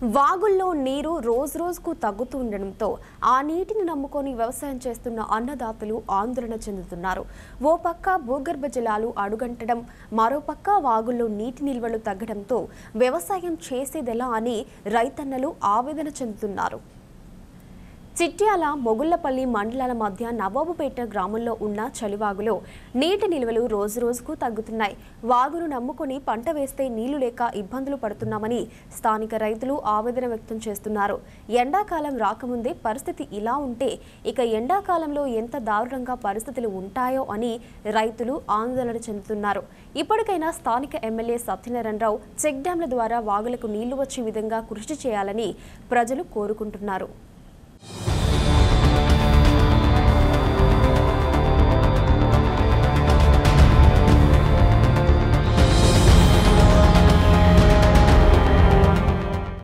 వాగుల్లో నీరు రోజుకు తగ్గుతూ ఉండడంతో ఆ నీటిని నమ్ముకొని వ్యవసాయం చేస్తున్న అన్నదాతలు ఆందోళన చెందుతున్నారు. ఓ పక్క భూగర్భ జలాలు అడుగంటడం, మరోపక్క వాగుల్లో నీటి నిల్వలు తగ్గడంతో వ్యవసాయం చేసేదెలా అని రైతన్నలు ఆవేదన చెందుతున్నారు. చిట్యాల, మొగుళ్లపల్లి మండలాల మధ్య నవాబుపేట గ్రామంలో ఉన్న చలివాగులో నీటి నిల్వలు రోజుకు తగ్గుతున్నాయి. వాగును నమ్ముకొని పంట వేస్తే నీళ్లు లేక ఇబ్బందులు పడుతున్నామని స్థానిక రైతులు ఆవేదన వ్యక్తం చేస్తున్నారు. ఎండాకాలం రాకముందే పరిస్థితి ఇలా ఉంటే ఇక ఎండాకాలంలో ఎంత దారుణంగా పరిస్థితులు ఉంటాయో అని రైతులు ఆందోళన చెందుతున్నారు. ఇప్పటికైనా స్థానిక ఎమ్మెల్యే సత్యనారాయణరావు చెక్ డ్యాంల ద్వారా వాగులకు నీళ్లు వచ్చే విధంగా కృషి చేయాలని ప్రజలు కోరుకుంటున్నారు.